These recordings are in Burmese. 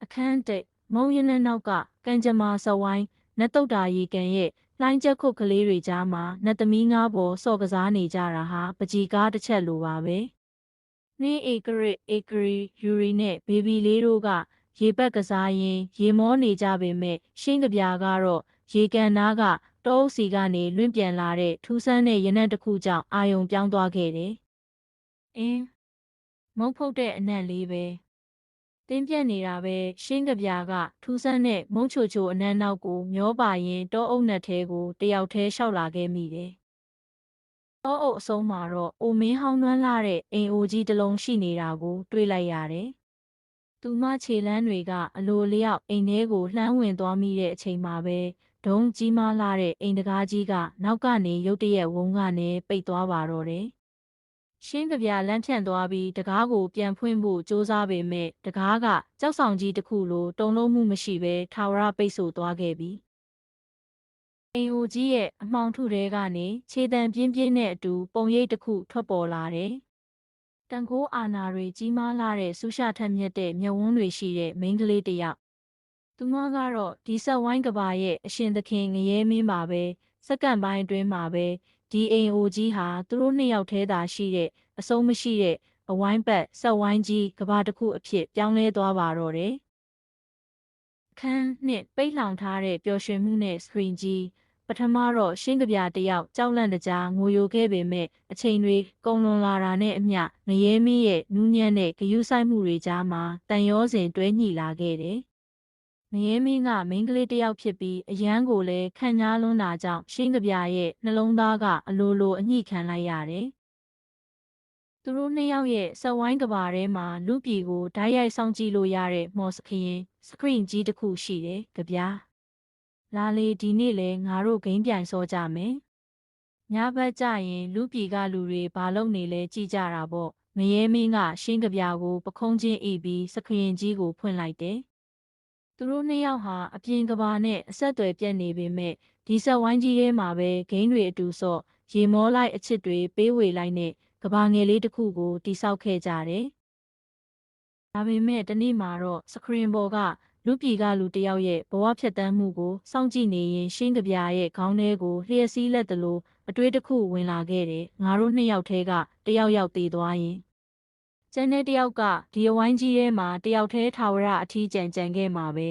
အခန်းတိတ်မုံရင်းနဲ့နောက်ကကန်ကြမာစဝိုင်းနတ်တုတ်တာရီကန်ရဲ့လှိုင်းချက်ခုတ်ကလေးတွေကြားမှာနတ်သမီးငါးပေါ်စော့ကစားနေကြတာဟာပကြီကားတစ်ချက်လိုပါပဲနှင်းဧကရစ်ဧကရီယူရီနဲ့ဘေဘီလေးတို့ကရေပက်ကစားရင်းရေမောနေကြပေမဲ့ရှင်းကပြာကတော့ရေကန်နားကတောအုပ်စီကနေလွင့်ပြန်လာတဲ့ထူးဆန်းတဲ့ရနံ့တစ်ခုကြောင့်အာယုံပြောင်းသွားခဲ့တယ်။အင်းမုံဖုတ်တဲ့အနံ့လေးပဲတင်းပြက်နေတာပဲရှင်းကပြာကထူးဆန်းတဲ့မုံချိုချိုအနံ့နောက်ကိုမျောပါရင်တောအုပ်နက်ထဲကိုတယောက်တည်းရှောက်လာခဲ့မိတယ်။တောအုပ်အဆုံးမှာတော့အိုမင်းဟောင်းနှွမ်းလာတဲ့အိမ်အိုကြီးတစ်လုံးရှိနေတာကိုတွေ့လိုက်ရတယ်။သူမခြေလမ်းတွေကအလိုလျောက်အိမ်ထဲကိုလှမ်းဝင်သွားမိတဲ့အချိန်မှာပဲဒုံကြီးမားလာတဲ့အိမ်တကားကြီးကနောက်ကနေရုတ်တရက်ဝုန်းကနေပိတ်သွားပါတော့တယ်။ရှင်းကပြလမ်းဖြန့်သွားပြီးတကားကိုပြန်ဖွင့်ဖို့ကြိုးစားပေမဲ့တကားကကြောက်ဆောင်ကြီးတစ်ခုလိုတုံ့လုံးမှုမရှိဘဲထာဝရပိတ်ဆို့သွားခဲ့ပြီ။အိမ်အိုကြီးရဲ့အမှောင်ထုထဲကနေခြေတံပြင်းပြင်းနဲ့အတူပုံရိပ်တစ်ခုထွက်ပေါ်လာတယ်။တန်ခိုးအာနာတွေကြီးမားလာတဲ့ဆူရှာထက်မြက်တဲ့မျက်ဝန်းတွေရှိတဲ့မိန်းကလေးတစ်ယောက်။သူမကတော့ဒီဆက်ဝိုင်းကဘာရဲ့အရှင်သခင်ငရဲမင်းပါပဲစက္ကန့်ပိုင်းအတွင်းမှာပဲဒီအိမ်အိုကြီးဟာသူတို့နှစ်ယောက်ထဲသာရှိတဲ့အဆုံးမရှိတဲ့အဝိုင်းပတ်ဆက်ဝိုင်းကြီးကဘာတစ်ခုအဖြစ်ပြောင်းလဲသွားပါတော့တယ်။အခန်းနှစ်ပိတ်လောင်ထားတဲ့ပျော်ရွှင်မှုနဲ့စကရင်ကြီးပထမတော့ရှင်းကပြာတစ်ယောက်ကြောက်လန့်တကြားငိုယိုခဲ့ပေမဲ့အချိန်တွေကုန်လွန်လာတာနဲ့အမျှငရဲမင်းရဲ့နူးညံ့တဲ့ဂယုစိုက်မှုတွေကြားမှာတန်ရောစဉ်တွဲညှိလာခဲ့တယ်။ငရဲမင်းကမိန်းကလေးတစ်ယောက်ဖြစ်ပြီးအရန်ကိုလည်းခံညားလွန်းတာကြောင့်ရှင်းကပြာရဲ့နှလုံးသားကအလိုလိုအညှိခံလိုက်ရတယ်။သူတို့နှစ်ယောက်ရဲ့ဆက်ဝိုင်းကဘာထဲမှာလူပြည်ကိုဓာတ်ရိုက်ဆောင်ကြည့်လို့ရတဲ့မော်စခရင်စကရင်ကြီးတစ်ခုရှိတယ်ကြဗျာလာလေဒီနေ့လဲငါတို့ဂိမ်းပြိုင်စောကြမယ်ညဘက်ကျရင်လူပြည်ကလူတွေဘာလုပ်နေလဲကြည့်ကြတာပေါ့ငရဲမင်းကရှင်းကဗျာကိုပခုံးချင်းအိပ်ပြီးစခရင်ကြီးကိုဖွင့်လိုက်တယ်သူတို့နှစ်ယောက်ဟာအပြင်ကဘာနဲ့အဆက်အသွယ်ပြတ်နေပေမဲ့ဒီဆက်ဝိုင်းကြီးထဲမှာပဲဂိမ်းတွေအတူဆော့ရေမောလိုက်အချစ်တွေပေးဝေလိုက်နဲ့ကဘာငယ်လေးတစ်ခုကိုတိဆောက်ခဲ့ကြတယ်။ဒါပေမဲ့တနေ့မှာတော့စခရင်ဘော်ကလူပြည်ကလူတစ်ယောက်ရဲ့ဘဝဖြတ်တန်းမှုကိုစောင့်ကြည့်နေရင်ရှင်းကပြာရဲ့ခေါင်းထဲကိုလျှက်စီးလက်သလိုအတွေးတစ်ခုဝင်လာခဲ့တယ်။ငါတို့နှစ်ယောက်ထဲကတယောက်ယောက်တည်သွားရင်ကျန်တဲ့တယောက်ကဒီအဝိုင်းကြီးထဲမှာတယောက်တည်းထာဝရအထီးကျန်ခဲ့မှာပဲ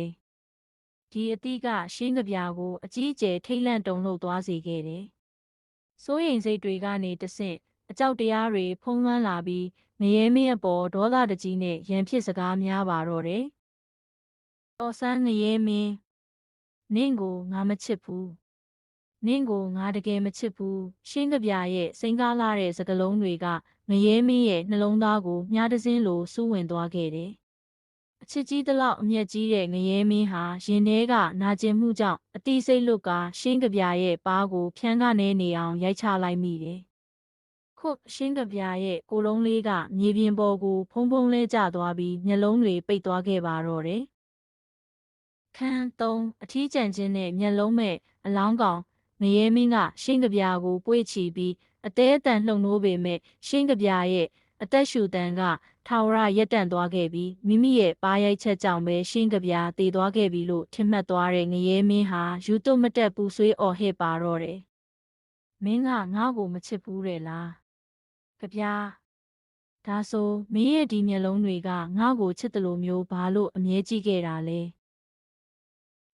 ။ဒီအသည့်ကရှင်းကပြာကိုအကြီးအကျယ်ထိတ်လန့်တုန်လှုပ်သွားစေခဲ့တယ်။စိုးရိမ်စိတ်တွေကနေတဆင့်အကြောက်တရားတွေဖုံးလွှမ်းလာပြီးငရဲမင်းအပေါ်ဒေါသတကြီးနဲ့ရန်ဖြစ်စကားများပါတော့တယ်။တော်ဆန်းငရဲမင်းနင့်ကိုငါမချစ်ဘူးနင့်ကိုငါတကယ်မချစ်ဘူးရှင်းကပြာရဲ့စိန်ကားလာတဲ့စကားလုံးတွေကငရဲမင်းရဲ့နှလုံးသားကိုမြားတစင်းလိုစူးဝင်သွားခဲ့တယ်။အချစ်ကြီးတလောက်အမျက်ကြီးတဲ့ငရဲမင်းဟာရင်ထဲကနာကျင်မှုကြောင့်အတိစိတ်လွတ်ကရှင်းကပြာရဲ့ပါးကိုဖြန်းကနေနေအောင်ရိုက်ချလိုက်မိတယ်။ခုတ်ရှင်းကပြာရဲ့ကိုယ်လုံးလေးကမြေပြင်ပေါ်ကိုဖုံးဖုံးလဲကျသွားပြီးမျက်လုံးတွေပိတ်သွားခဲ့ပါတော့တယ်။ခန်း3အထီးကျန်ခြင်းနဲ့မျက်လုံးမဲ့အလောင်းကောင်ငရဲမင်းကရှင်းကပြာကိုပွေ့ချီပြီးအသေးအတန်လှုံ့နိုးပေမဲ့ရှင်းကပြာရဲ့အသက်ရှူတန်ကထာဝရရက်တန့်သွားခဲ့ပြီးမိမိရဲ့ပါးရိုက်ချက်ကြောင့်ပဲရှင်းကပြာတည်သွားခဲ့ပြီလို့ထင်မှတ်သွားတဲ့ငရဲမင်းဟာယူသွတ်မတက်ပူဆွေးအော်ဟစ်ပါတော့တယ်။မင်းကငါ့ကိုမချစ်ဘူးတဲ့လား။ကပြာဒါဆိုမင်းရဲ့ဒီမျက်လုံးတွေကငါ့ကိုချစ်တယ်လို့မျိုးဘာလို့အမြဲကြည့်ခဲ့တာလဲ။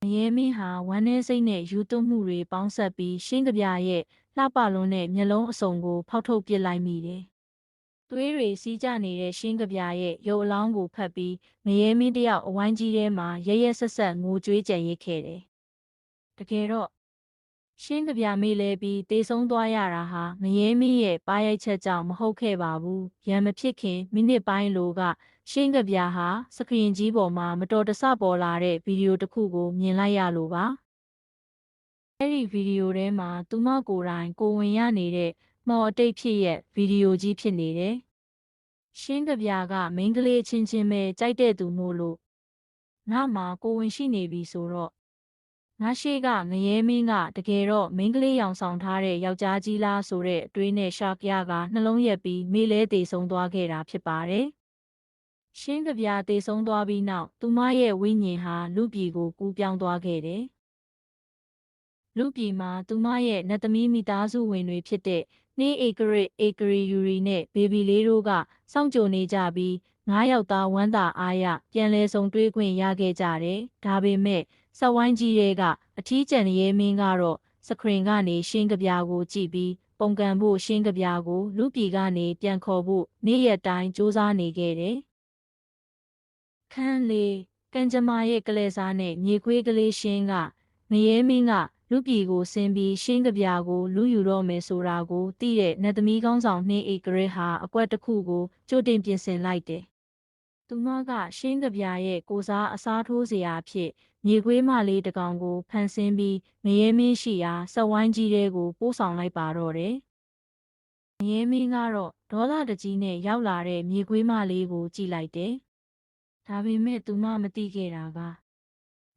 ငရဲမင်းဟာဝမ်းနည်းစိတ်နဲ့ယူသွတ်မှုတွေပေါင်းဆက်ပြီးရှင်းကပြာရဲ့လှပလွန်းတဲ့မျက်လုံးအစုံကိုဖောက်ထုတ်ပစ်လိုက်မိတယ်။သွေးတွေစီးကျနေတဲ့ရှင်းကပြာရဲ့ရုပ်အလောင်းကိုဖတ်ပြီးငရဲမင်းတယောက်အဝိုင်းကြီးထဲမှာရရက်ဆက်ဆက်ငိုကြွေးကြံရစ်ခဲ့တယ်။တကယ်တော့ရှင်းကပြာမေးလဲပြီးတေဆုံးသွားရတာဟာငရဲမင်းရဲ့ပါးရိုက်ချက်ကြောင့်မဟုတ်ခဲ့ပါဘူး။ရံမဖြစ်ခင်မိနစ်ပိုင်းလိုကရှင်းကပြာဟာစကရင်ကြီးပေါ်မှာမတော်တဆပေါ်လာတဲ့ဗီဒီယိုတစ်ခုကိုမြင်လိုက်ရလို့ပါ။အဲ့ဒီဗီဒီယိုထဲမှာသူမကိုယ်တိုင်ကိုဝင်ရနေတဲ့မော်အတိတ်ဖြစ်ရဲ့ဗီဒီယိုကြီးဖြစ်နေတယ်။ရှင်းကပြာကမိန်းကလေးချင်းချင်းပဲကြိုက်တဲ့သူမို့လို့ငါမှာကိုဝင်ရှိနေပြီဆိုတော့ငါရှိကငရဲမင်းကတကယ်တော့မိန်းကလေးရောင်ဆောင်ထားတဲ့ယောက်ျားကြီးလားဆိုတဲ့အတွေးနဲ့ရှာကရကနှလုံးရက်ပြီးမေးလဲသေးဆုံးသွားခဲ့တာဖြစ်ပါတယ် ရှင်းကဗျာတေဆုံးသွားပြီးနောက်သူမရဲ့ဝိညာဉ်ဟာလူပြည်ကိုကူးပြောင်းသွားခဲ့တယ်။လူပြည်မှာသူမရဲ့နတ်သမီးမိသားစုဝင်တွေဖြစ်တဲ့နှင်းဧကရစ်ဧကရီယူရီနဲ့ဘေဘီလေးတို့ကစောင့်ကြိုနေကြပြီး9 ယောက်သားဝမ်းသာအားရပြန်လဲဆုံတွေ့ခွင့်ရခဲ့ကြတယ်။ဒါပေမဲ့ဆက်ဝိုင်းကြီးတွေကအထီးကျန်ရဲမင်းကတော့စခရင်ကနေရှင်းကဗျာကိုကြည့်ပြီးပုံကန်ဖို့ရှင်းကဗျာကိုလူပြည်ကနေပြန်ခေါ်ဖို့နေ့ရက်တိုင်းစူးစမ်းနေခဲ့တယ်။ခန်းလေးကံကြမ္မာရဲ့ကလေးစားနဲ့မြေခွေးကလေးရှင်းကငရဲမင်းကလူပြည်ကိုဆင်းပြီးရှင်းကဗျာကိုလူယူတော့မယ်ဆိုတာကိုသိတဲ့နတ်သမီးကောင်းဆောင်နှင်းဧကရစ်ဟာအကွက်တစ်ခုကိုကြိုတင်ပြင်ဆင်လိုက်တယ်။သူမကရှင်းကဗျာရဲ့ကိုစားအစားထိုးစရာဖြစ်မြေခွေးမလေးတစ်ကောင်ကိုဖန်ဆင်းပြီးငရဲမင်းရှိရာဆက်ဝိုင်းကြီးတဲ့ကိုပို့ဆောင်လိုက်ပါတော့တယ်။ငရဲမင်းကတော့ဒေါသတကြီးနဲ့ရောက်လာတဲ့မြေခွေးမလေးကိုကြည့်လိုက်တယ်။ဒါပေမဲ့သူမမသိခဲ့တာက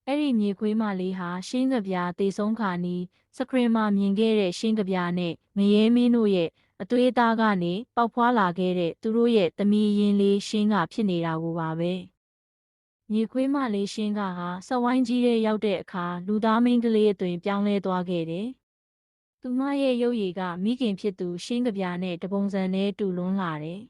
အဲ့ဒီမြေခွေးမလေးဟာရှင်းကဗျာတေဆုံးခါနီးစခရင်မှာမြင်ခဲ့တဲ့ရှင်းကဗျာနဲ့ငရဲမင်းတို့ရဲ့အသွေးသားကနေပေါက်ဖွာလာခဲ့တဲ့သူတို့ရဲ့သမီးရင်းလေးရှင်းကဖြစ်နေတာကိုပါပဲမြေခွေးမလေးရှင်းကဟာဆက်ဝိုင်းကြီးတဲ့ရောက်တဲ့အခါလူသားမင်းကလေးအသွင်ပြောင်းလဲသွားခဲ့တယ်သူမရဲ့ရုပ်ရည်ကမိခင်ဖြစ်သူရှင်းကဗျာနဲ့တပုံစံနဲ့တူလွန်းလာတယ်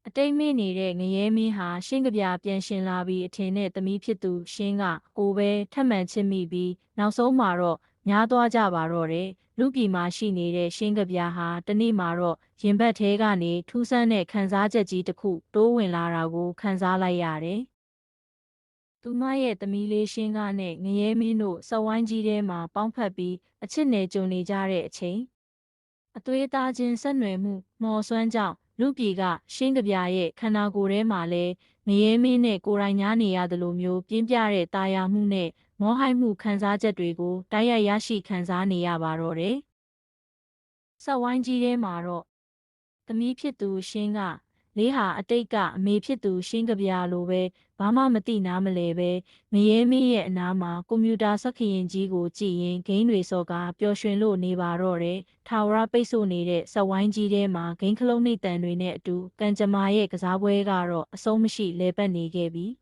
အတိတ်မေ့နေတဲ့ငရဲမင်းဟာရှင်းကဗျာပြန်ရှင်လာပြီးအထင်နဲ့သမီးဖြစ်သူရှင်းကကိုပဲထပ်မံချစ်မိပြီးနောက်ဆုံးမှာတော့ညားသွားကြပါတော့တယ်လူပြည်မှာရှိနေတဲ့ရှင်းကဗျာဟာတနေ့မှာတော့ရင်ဘတ်ထဲကနေထူးဆန်းတဲ့ခံစားချက်ကြီးတစ်ခုတိုးဝင်လာတာကိုခံစားလိုက်ရတယ်သူမရဲ့သမီးလေးရှင်းကနဲ့ငရဲမင်းတို့စက်ဝိုင်းကြီးထဲမှာပေါင်းဖက်ပြီးအချစ်နယ်ကြုံနေကြတဲ့အချိန်အသွေးသားချင်းဆက်နွယ်မှုမော်စွမ်းကြောင့်လူပြည်ကရှင်းကဗျာရဲ့ခန္ဓာကိုယ်ထဲမှာလဲငရဲမင်းနဲ့ကိုယ်တိုင်ညားနေရတယ်လို့မျိုးပြင်းပြတဲ့တာယာမှုနဲ့မောဟိုက်မှုခံစားချက်တွေကိုတိုက်ရိုက်ရရှိခံစားနေရပါတော့တယ်။ဆက်ဝိုင်းကြီးထဲမှာတော့သမီးဖြစ်သူရှင်းကလေးဟာအတိတ်ကအမေဖြစ်သူရှင်းကဗျာလိုပဲဘာမှမသိနားမလဲပဲငရဲမင်းရဲ့အနားမှာကွန်ပျူတာစက္ကရင်ကြီးကိုကြည့်ရင်ဂိမ်းတွေစော်ကားပျော်ရွှင်လို့နေပါတော့တယ်။ထာဝရပိတ်ဆို့နေတဲ့စက်ဝိုင်းကြီးထဲမှာဂိမ်းခလုံးနှိပ်တန်တွေနဲ့အတူကံကြမ္မာရဲ့ကစားပွဲကတော့အဆုံးမရှိလဲပတ်နေခဲ့ပြီ။